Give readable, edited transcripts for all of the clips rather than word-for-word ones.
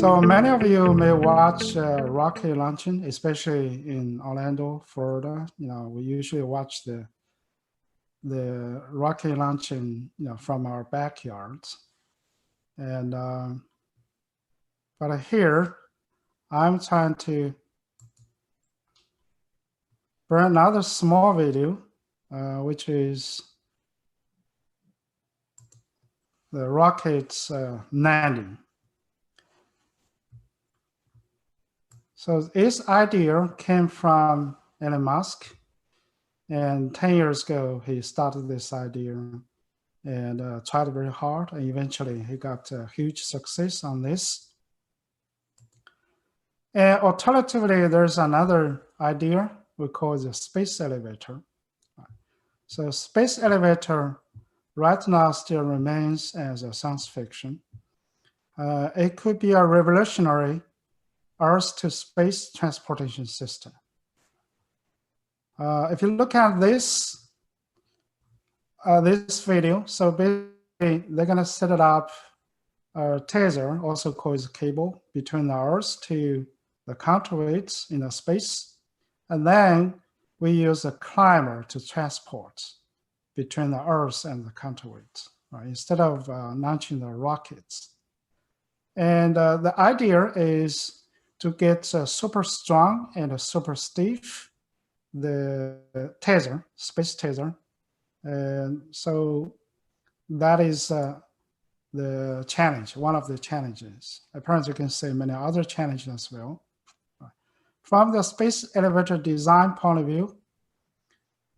So many of you may watch rocket launching, especially in Orlando, Florida. We usually watch the rocket launching, from our backyards. And but here, I'm trying to bring another small video, which is the rocket's landing. So this idea came from Elon Musk, and 10 years ago, he started this idea and tried very hard, and eventually he got a huge success on this. And alternatively, there's another idea we call the space elevator. So space elevator right now still remains as a science fiction. It could be a revolutionary Earth to space transportation system. If you look at this video, so basically they're gonna set it up a tether, also called cable, between the Earth to the counterweights in the space, and then we use a climber to transport between the Earth and the counterweights, right? Instead of launching the rockets. And the idea is to get super strong and super stiff, the tether, space tether. And so that is the challenge, one of the challenges. Apparently you can say many other challenges as well. From the space elevator design point of view,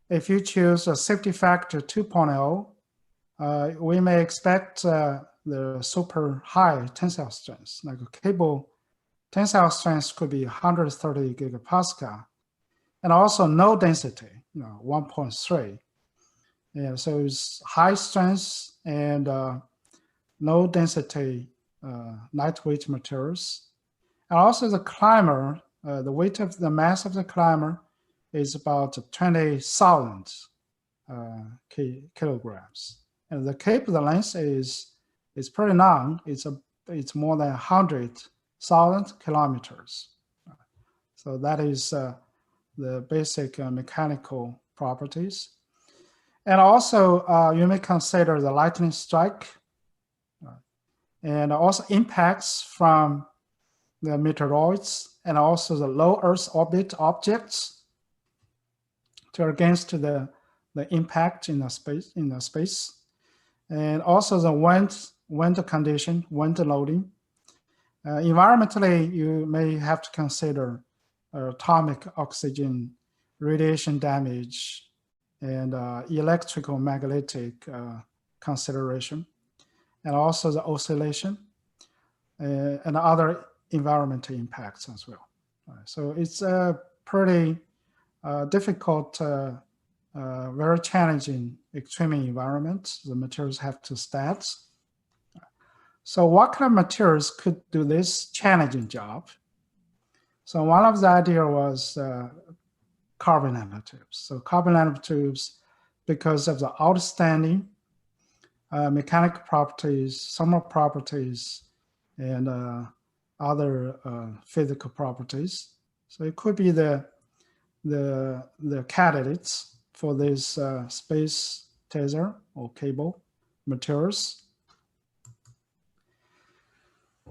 if you choose a safety factor 2.0, we may expect the super high tensile strength, like a cable tensile strength could be 130 gigapascal, and also no density, 1.3. Yeah, so it's high strength and low density, lightweight materials. And also the climber, the weight of the mass of the climber is about 20,000 kilograms. And the cable length is pretty long. It's more than 100,000 kilometers. So that is the basic mechanical properties. And also you may consider the lightning strike and also impacts from the meteoroids and also the low Earth orbit objects against the impact in the space. And also the wind condition, wind loading. Environmentally, you may have to consider atomic oxygen, radiation damage, and electrical magnetic consideration, and also the oscillation and other environmental impacts as well. So it's a pretty difficult, very challenging extreme environment. The materials have to stand. So what kind of materials could do this challenging job? So one of the idea was carbon nanotubes. So carbon nanotubes, because of the outstanding mechanical properties, thermal properties, and other physical properties. So it could be the candidates for this space tether or cable materials.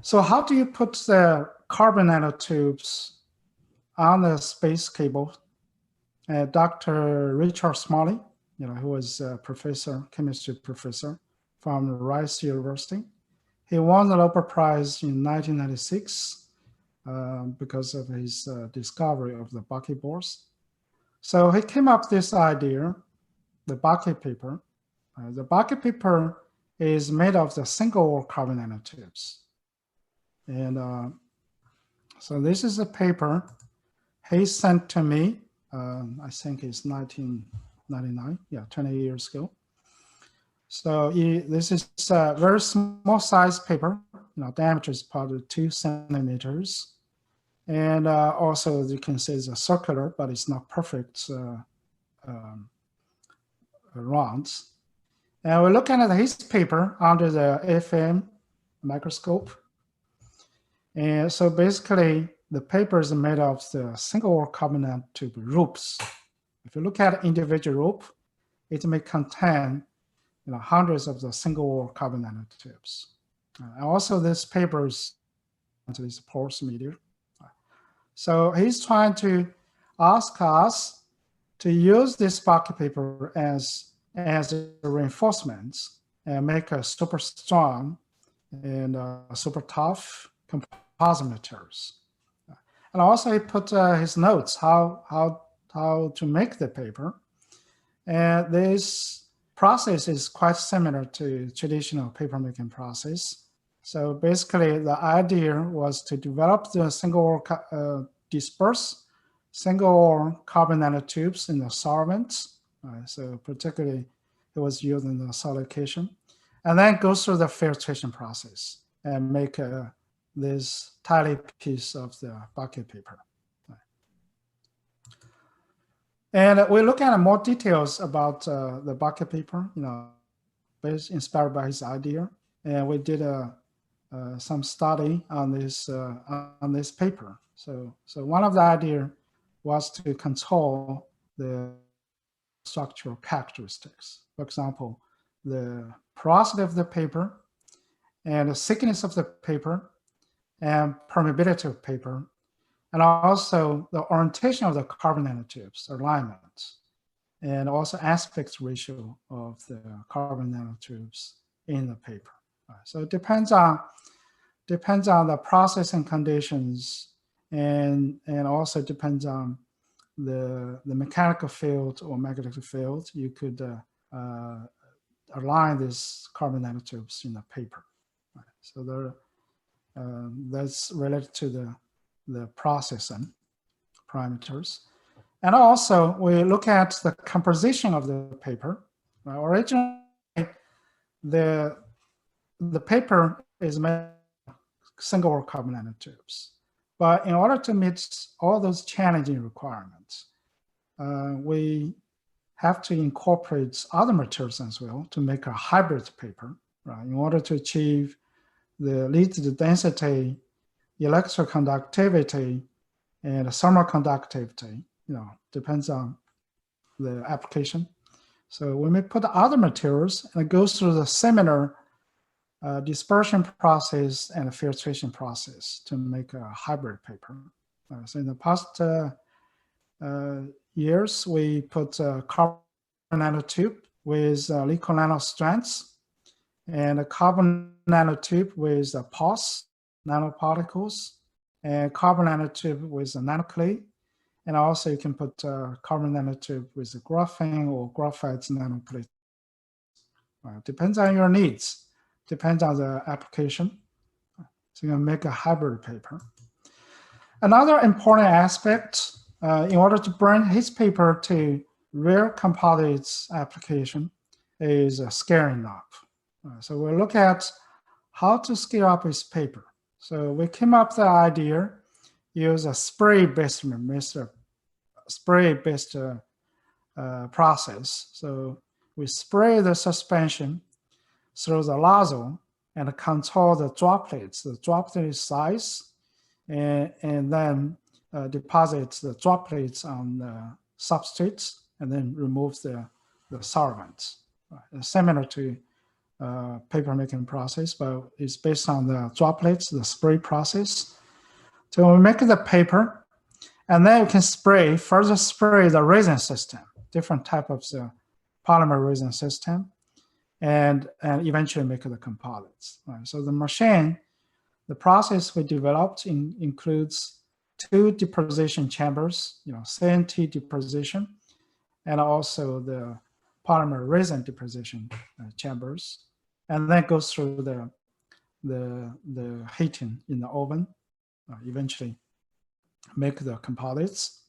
So how do you put the carbon nanotubes on the space cable? Dr. Richard Smalley, who was a professor, chemistry professor from Rice University, he won the Nobel Prize in 1996 because of his discovery of the buckyballs. So he came up with this idea, the Buckypaper. The Buckypaper is made of the single carbon nanotubes. And so this is a paper he sent to me, I think it's 1999, 20 years ago. So this is a very small size paper, diameter is probably 2 centimeters. And also you can see it's circular, but it's not perfect rounds. And we're looking at his paper under the FM microscope. And so basically, the paper is made of the single-wall carbon nanotube ropes. If you look at individual rope, it may contain hundreds of the single-wall carbon nanotubes. And also, this paper is porous media. So he's trying to ask us to use this Buckypaper as a reinforcement and make a super strong and super tough composite materials. And also he put his notes how to make the paper. And this process is quite similar to traditional paper making process. So basically the idea was to develop the disperse single carbon nanotubes in the solvents. So particularly it was used in the solidification, and then go through the filtration process and make this tiny piece of the Buckypaper. And we look at more details about the Buckypaper, inspired by his idea, and we did some study on this paper. So one of the idea was to control the structural characteristics. For example, the porosity of the paper and the thickness of the paper and permeability of paper, and also the orientation of the carbon nanotubes, alignment, and also aspect ratio of the carbon nanotubes in the paper. So it depends on the processing conditions, and also depends on the mechanical field or magnetic field. You could align these carbon nanotubes in the paper. So that's related to the processing parameters. And also we look at the composition of the paper. Originally, the paper is made of single-wall carbon nanotubes. But in order to meet all those challenging requirements, we have to incorporate other materials as well to make a hybrid paper, right? In order to achieve the lead density, electroconductivity, and thermal conductivity, depends on the application. So when we put other materials and it goes through the similar dispersion process and filtration process to make a hybrid paper. So in the past years, we put a carbon nanotube with liquid nanostrands and a carbon nanotube with pulse nanoparticles, and carbon nanotube with a nanoclay. And also you can put a carbon nanotube with a graphene or graphite nanoplate. Depends on your needs, depends on the application. So you can make a hybrid paper. Another important aspect, in order to bring his paper to real composites application, is scaling up. So we'll look at how to scale up his paper. So we came up with the idea, use a spray-based process. So we spray the suspension through the nozzle and control the droplets, the droplet size, and then deposit the droplets on the substrates and then remove the solvents. Similar to paper making process, but it's based on the droplets, the spray process. So we make the paper, and then you can further spray the resin system, different type of the polymer resin system, and eventually make the composites. Right? So the machine, the process we developed includes 2 deposition chambers, CNT deposition, and also the polymer resin deposition chambers, and then goes through the heating in the oven, eventually make the composites.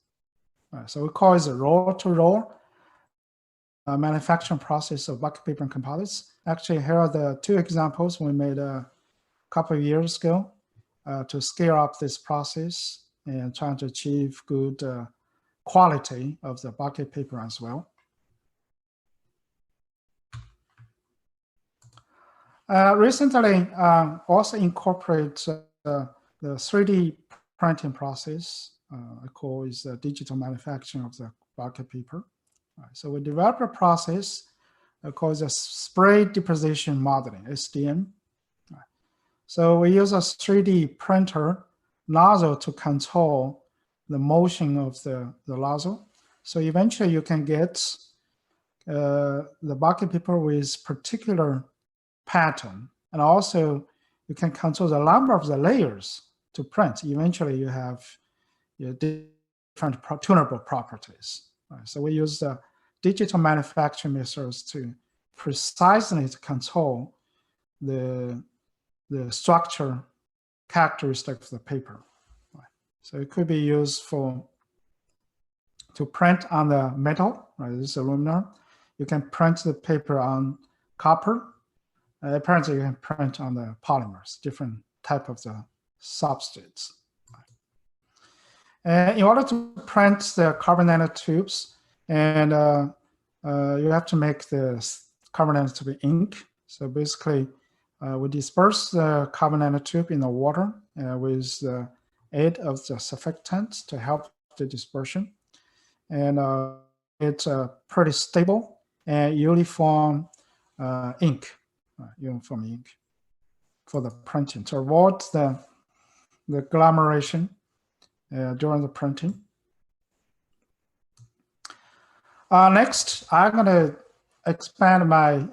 So we call it a roll-to-roll manufacturing process of Buckypaper Composites. Actually, here are the 2 examples we made a couple of years ago to scale up this process and trying to achieve good quality of the Buckypaper as well. Recently, also incorporate the the 3D printing process, I call is the digital manufacturing of the Buckypaper. So we developed a process called the spray deposition modeling, SDM. So we use a 3D printer nozzle to control the motion of the nozzle. So eventually you can get the Buckypaper with particular pattern, and also you can control the number of the layers to print. Eventually you have different tunable properties. So we use the digital manufacturing methods to precisely control the structure characteristic of the paper. So it could be used to print on the metal, right? This is aluminum. You can print the paper on copper. Apparently you can print on the polymers, different type of the substrates. In order to print the carbon nanotubes, and you have to make the carbon nanotube ink. So basically, we disperse the carbon nanotube in the water with the aid of the surfactant to help the dispersion. And it's a pretty stable and uniform ink, for the printing to avoid the agglomeration during the printing. Next, I'm going to expand my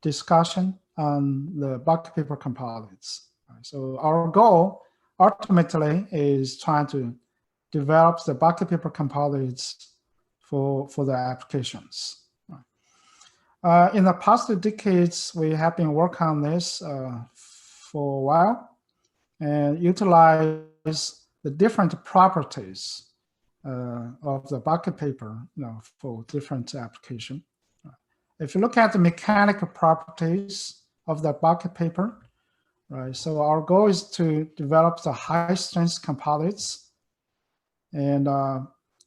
discussion on the Buckypaper composites. So our goal ultimately is trying to develop the Buckypaper composites for the applications. In the past decades, we have been working on this for a while and utilize the different properties of the Buckypaper, for different application. If you look at the mechanical properties of the Buckypaper, right? So our goal is to develop the high-strength composites, and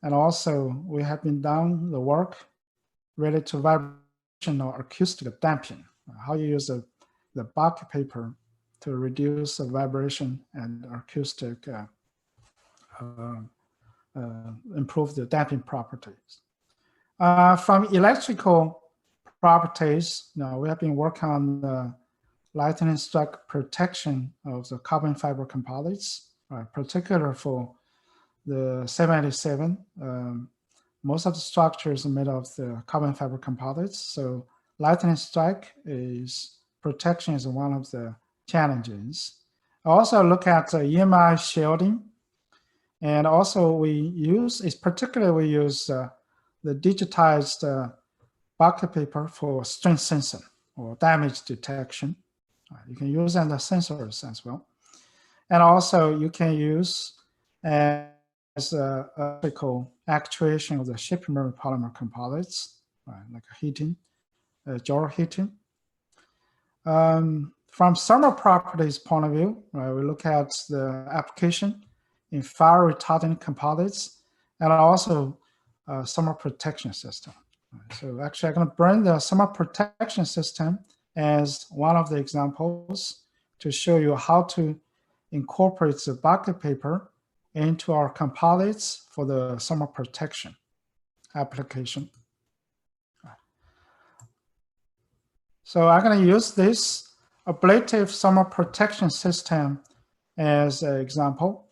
also we have been done the work related to vibration or acoustic damping. How you use the Buckypaper to reduce the vibration and acoustic, improve the damping properties. From electrical properties, we have been working on the lightning strike protection of the carbon fiber composites, particularly for the 787. Most of the structures are made of the carbon fiber composites, so lightning strike protection is one of the challenges. I also look at EMI shielding, and also we use the digitized Buckypaper for strength sensing or damage detection. You can use the sensors as well. And also you can use as electrical actuation of the shape memory polymer composites, like heating, jaw heating. From thermal properties point of view, we look at the application in fire retardant composites and also thermal protection system. So actually I'm going to bring the thermal protection system as one of the examples to show you how to incorporate the Buckypaper into our composites for the thermal protection application. So I'm going to use this ablative thermal protection system as an example.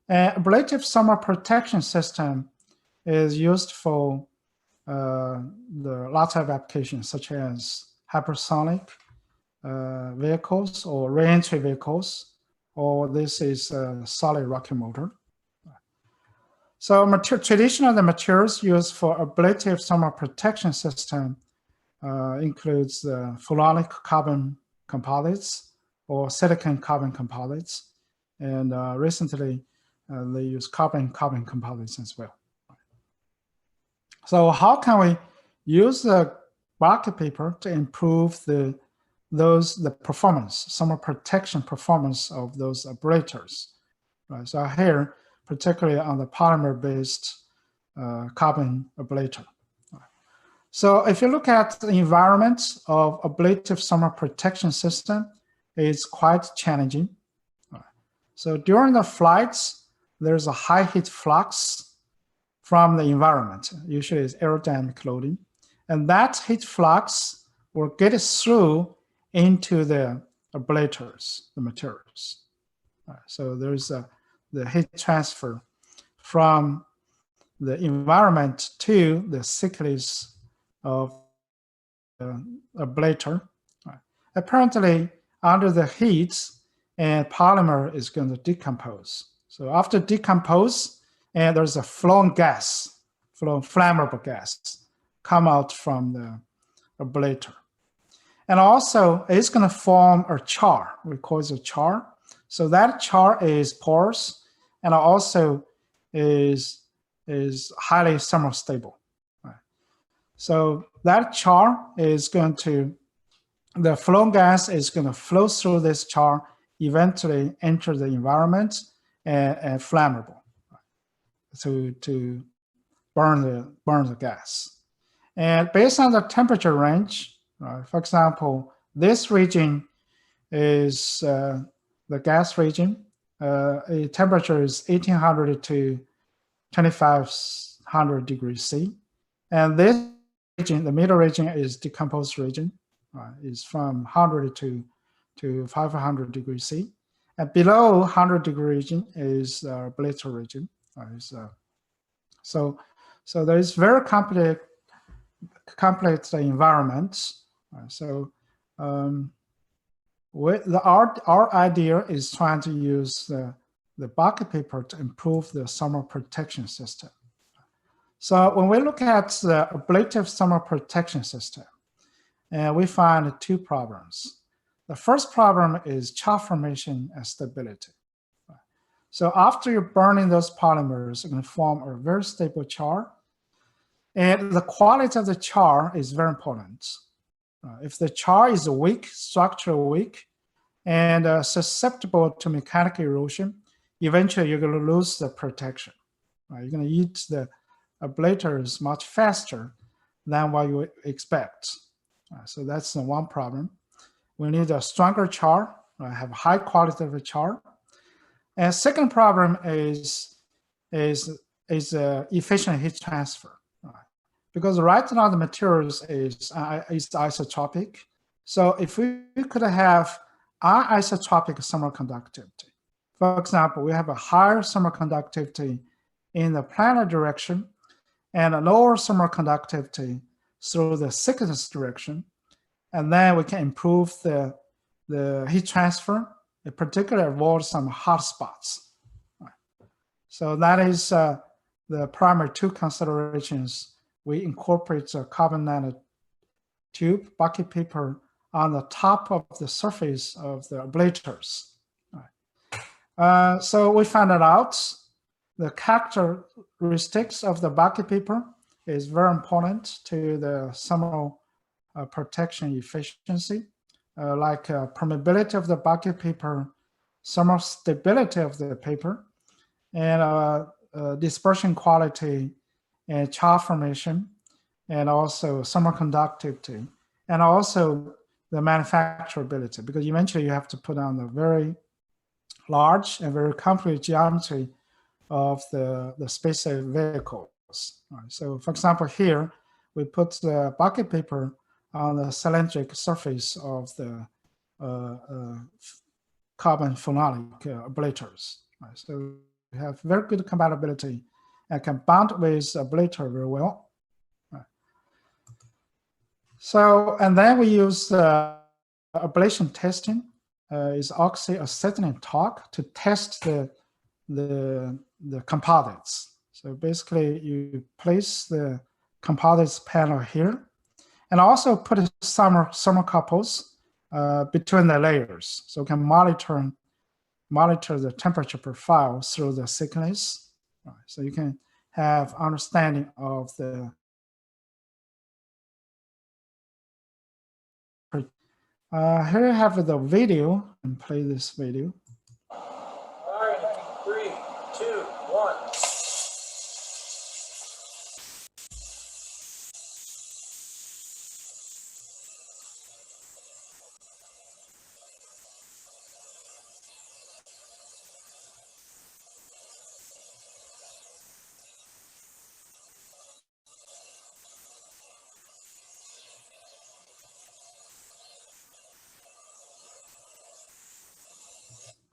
An ablative thermal protection system is used for the lots of applications such as hypersonic vehicles or re-entry vehicles, or this is a solid rocket motor. So traditional materials used for ablative thermal protection system includes fulonic carbon composites or silicon carbon composites, and recently they use carbon-carbon composites as well. So how can we use the Buckypaper to improve the performance, thermal protection performance of those ablators? Right. So here, particularly on the polymer-based carbon ablator. So if you look at the environment of ablative thermal protection system, it's quite challenging. So during the flights, there's a high heat flux from the environment. Usually it's aerodynamic loading. And that heat flux will get through into the ablators, the materials. So there's the heat transfer from the environment to the thickness of the ablator. Apparently, under the heat, and polymer is going to decompose. So after decompose, and there's a flowing gas, flammable gas, come out from the ablator. And also, it's going to form a char. We call it a char. So that char is porous and also is highly thermostable. Right? So that char is going to, the flowing gas is going to flow through this char, eventually enter the environment and flammable, right? to burn the gas. And based on the temperature range, right, for example, this region is the gas region. A temperature is 1800 to 2500 degrees C. And this region, the middle region, is decomposed region. Is from 100 to 500 degrees C. And below 100 degree region is ablator region. So there is very complex environments. So our idea is trying to use the Buckypaper to improve the thermal protection system. So when we look at the ablative thermal protection system, we find two problems. The first problem is char formation and stability. So after you're burning those polymers, you're going to form a very stable char. And the quality of the char is very important. If the char is weak, structurally weak, and susceptible to mechanical erosion, eventually you're going to lose the protection. You're going to eat the ablators much faster than what you expect. So that's the one problem. We need a stronger char, have high quality of a char. And second problem is efficient heat transfer. Because right now the materials is isotropic. So if we could have anisotropic thermal conductivity, for example, we have a higher thermal conductivity in the planar direction and a lower thermal conductivity through the thickness direction, and then we can improve the heat transfer, in particular avoid some hot spots. So that is the primary two considerations. We incorporate a carbon nanotube, Buckypaper, on the top of the surface of the ablators. So we found out the characteristics of the Buckypaper is very important to the thermal protection efficiency, like permeability of the Buckypaper, thermal stability of the paper, and dispersion quality, and char formation, and also thermal conductivity, and also the manufacturability, because eventually you have to put on a very large and very complex geometry of the space vehicles. Right. So for example, here, we put the Buckypaper on the cylindrical surface of the carbon phenolic ablators. Right. So we have very good compatibility and can bond with ablator very well. Right. So, and then we use ablation testing, is oxyacetylene talc to test the composites. So basically you place the composites panel here and also put some thermocouples between the layers. So we can monitor the temperature profile through the thickness. Right. So you can have understanding of the here you have the video, and play this video. All right, 3, 2, 1.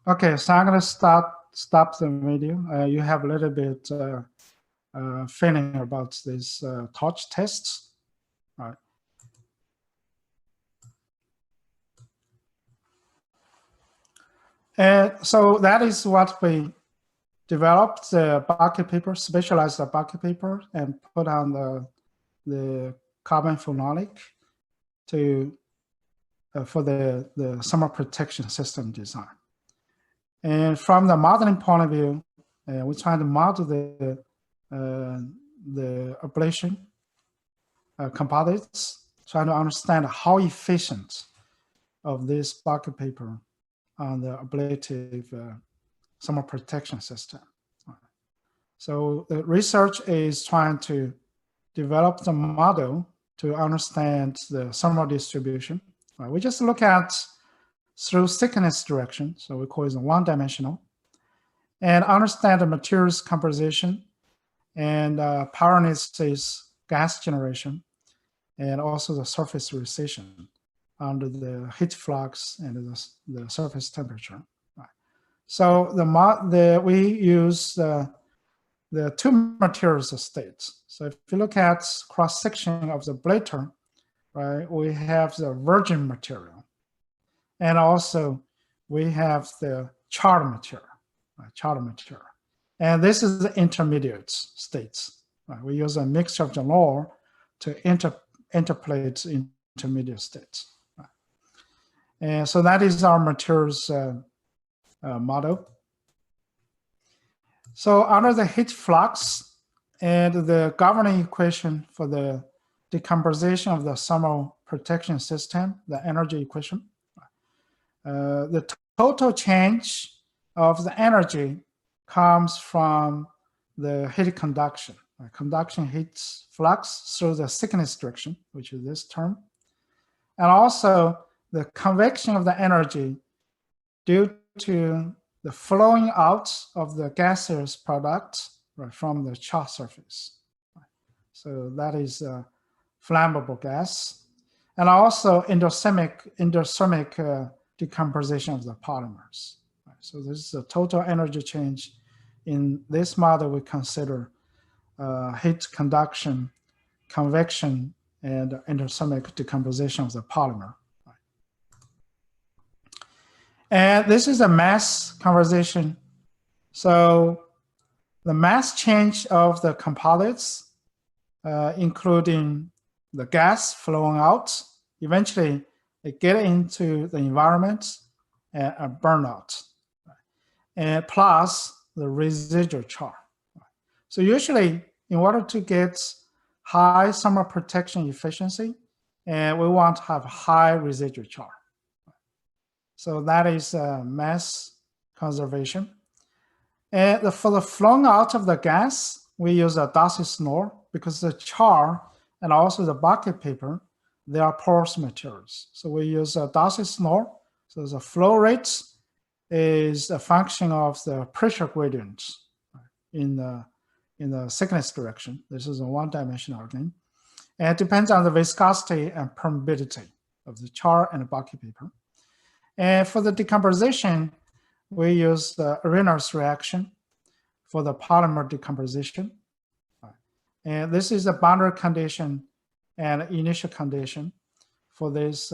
Okay, so I'm going to stop the video. You have a little bit feeling about this torch tests. All right. And so that is what we developed, the Buckypaper, specialized Buckypaper, and put on the carbon phenolic to for the thermal protection system design. And from the modeling point of view, we're trying to model the ablation composites, trying to understand how efficient of this Buckypaper on the ablative thermal protection system. So the research is trying to develop the model to understand the thermal distribution. We just look at through thickness direction, so we call it one-dimensional, and understand the materials composition and pyrolysis gas generation, and also the surface recession under the heat flux and the surface temperature. So we use the two materials states. So if you look at cross-section of the ablator, right, we have the virgin material. And also we have the charred material, right, charred material. And this is the intermediate states. Right? We use a mixture of the law to interpolate intermediate states. Right? And so that is our materials model. So under the heat flux and the governing equation for the decomposition of the thermal protection system, the energy equation, the total change of the energy comes from the heat conduction. Conduction heat flux through the thickness direction, which is this term. And also the convection of the energy due to the flowing out of the gaseous product, right, from the charred surface. So that is a flammable gas. And also endothermic decomposition of the polymers. Right? So this is a total energy change. In this model, we consider heat conduction, convection, and endothermic decomposition of the polymer. Right? And this is a mass conversation. So the mass change of the composites, including the gas flowing out, eventually it get into the environment and burn out, right? And plus the residual char. Right? So usually in order to get high thermal protection efficiency, and we want to have high residual char. Right? So that is mass conservation. And for the flowing out of the gas, we use a Darcy snore because the char and also the Buckypaper, they are porous materials. So we use a Darcy snore. So the flow rate is a function of the pressure gradient in the thickness direction. This is a one-dimensional again. And it depends on the viscosity and permeability of the char and the Buckypaper. And for the decomposition, we use the Arrhenius reaction for the polymer decomposition. And this is the boundary condition and initial condition for this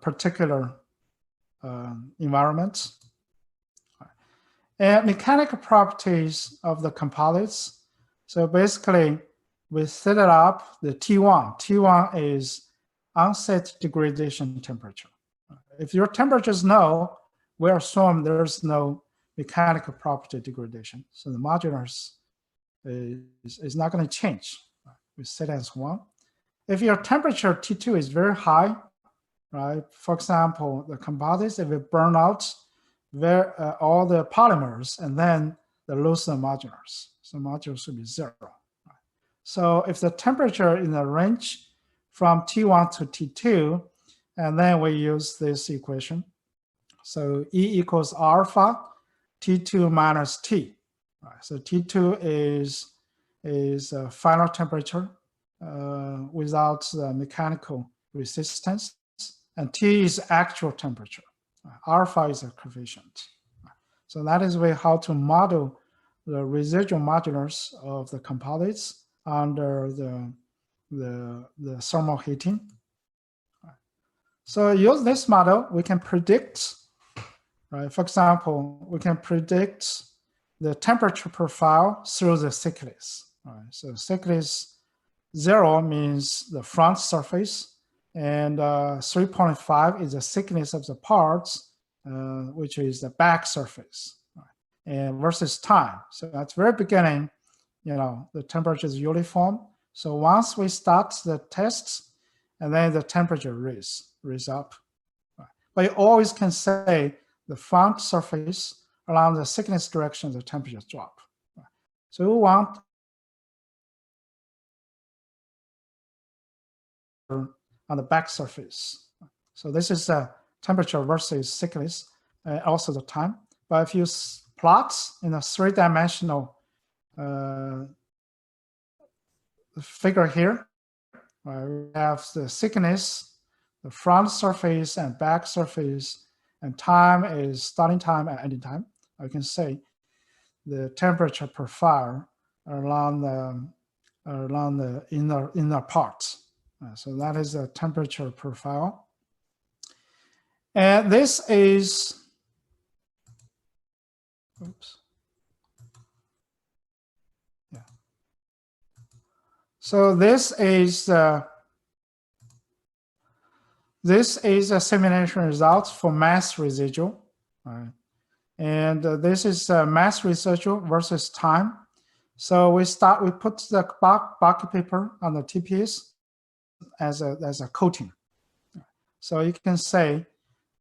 particular environment. And mechanical properties of the composites. So basically, we set it up the T1. T1 is onset degradation temperature. If your temperature is low, we assume there's no mechanical property degradation. So the modulus is not going to change. We set as 1. If your temperature T2 is very high, right? For example, the composites, if it burn out all the polymers and then they lose the modulus. So modulus should be 0. Right? So if the temperature in the range from T1 to T2, and then we use this equation. So E equals alpha T2 minus T. Right? So T2 is a final temperature without the mechanical resistance, and T is actual temperature. Alpha is a coefficient. So that is way how to model the residual modulus of the composites under the thermal heating. So use this model, we can predict, right? For example, we can predict the temperature profile through the thickness. Right? So thickness 0 means the front surface, and 3.5 is the thickness of the parts, which is the back surface, right? And versus time. So at the very beginning, the temperature is uniform. So once we start the tests, and then the temperature raise up. Right? But you always can say the front surface along the thickness direction, the temperature drop. Right? So we want on the back surface. So this is the temperature versus thickness, also the time. But if you plot in a three-dimensional figure here, we have the thickness, the front surface and back surface, and time is starting time and ending time. I can say the temperature profile along the inner parts. So that is the temperature profile. And this is, oops. Yeah. So this is a simulation results for mass residual. Right? And this is mass residual versus time. So we put the Buckypaper on the TPS as a coating. So you can say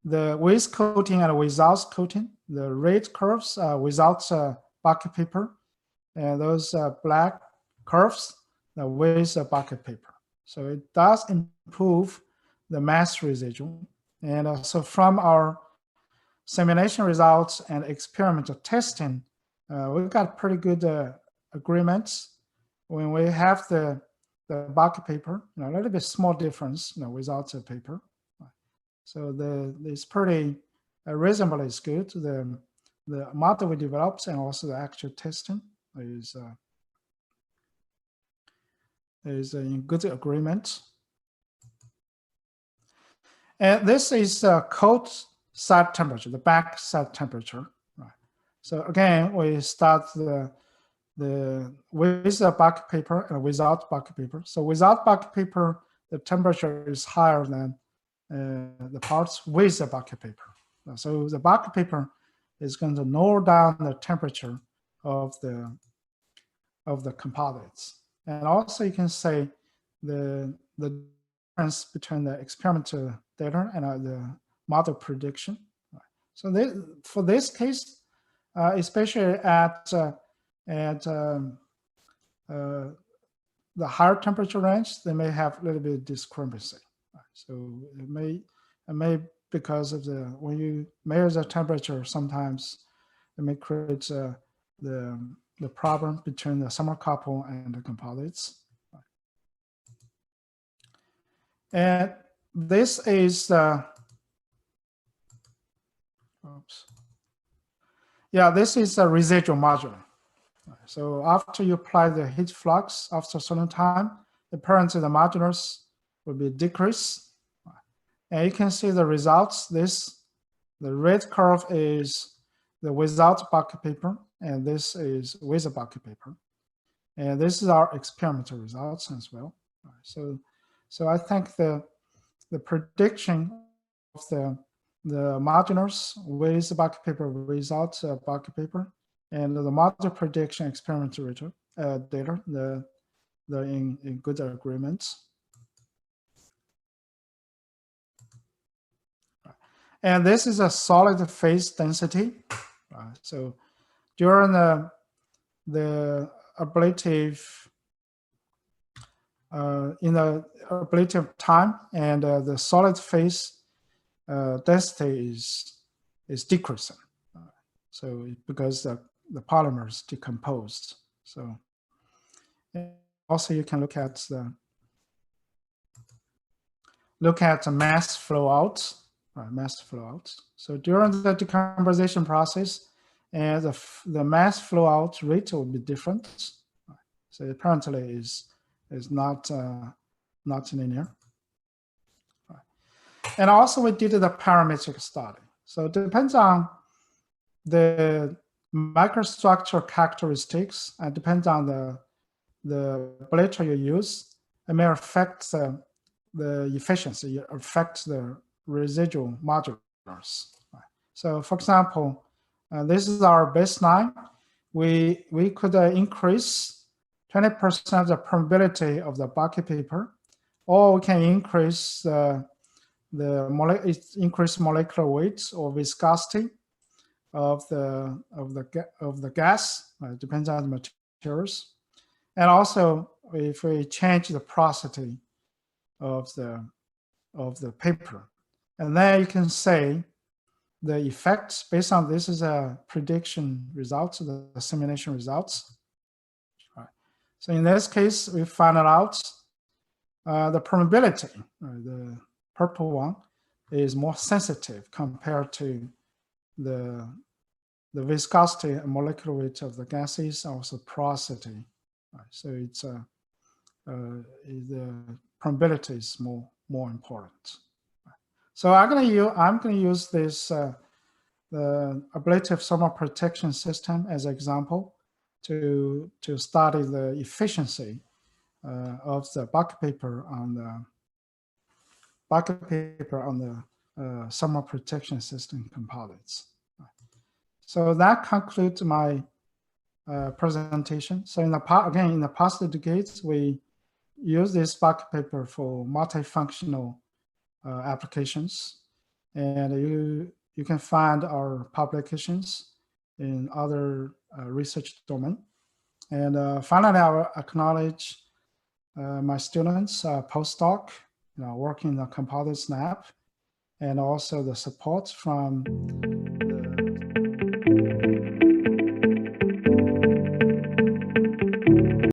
the with coating and without coating, the red curves without Buckypaper, and those black curves with Buckypaper. So it does improve the mass residual. And also from our simulation results and experimental testing, we got pretty good agreements when we have the Buckypaper, a little bit small difference, without the paper. So it's pretty reasonably is good. The model we developed and also the actual testing is in good agreement. And this is coat side temperature, the back side temperature. Right. So again, we start with the Buckypaper and without Buckypaper. So without Buckypaper, the temperature is higher than the parts with the Buckypaper. So the Buckypaper is going to lower down the temperature of the composites. And also you can say the difference between the experimental data and the model prediction. So for this case, especially at the higher temperature range, they may have a little bit of discrepancy. So it may because of when you measure the temperature, sometimes it may create the problem between the thermocouple and the composites. And this is this is a residual modulus. So after you apply the heat flux after a certain time, apparently the modulus will be decreased. And you can see the results. The red curve is the without Buckypaper, and this is with a Buckypaper. And this is our experimental results as well. So I think the prediction of the modulus with Buckypaper without Buckypaper, and the model prediction experimental data, they're in good agreement. And this is a solid phase density. So during the ablative in the ablative time, and the solid phase density is decreasing. So because the polymers decomposed. So also you can look at the mass flow out. Mass flow out. So during the decomposition process, and the mass flow out rate will be different. So apparently is not linear. And also we did the parametric study. So it depends on the microstructure characteristics and depends on the ablator you use. It may affect the efficiency, affect the residual modulus. So for example, this is our baseline. We could increase 20% of the permeability of the Buckypaper, or we can increase increase molecular weight or viscosity of the gas. It depends on the materials, and also if we change the porosity of the paper, and then you can say the effects based on this is a prediction results, the simulation results. Right. So in this case, we found out the permeability, the purple one, is more sensitive compared to the viscosity and molecular weight of the gases, also porosity. Right. So it's the permeability is more important. So I'm going to use this the ablative thermal protection system as an example to study the efficiency of the Buckypaper on the thermal protection system composites. So that concludes my presentation. So in the past decades, we use this Buckypaper for multifunctional applications, and you can find our publications in other research domain. And finally, I will acknowledge my students, postdoc, working in the composites lab, and also the support from the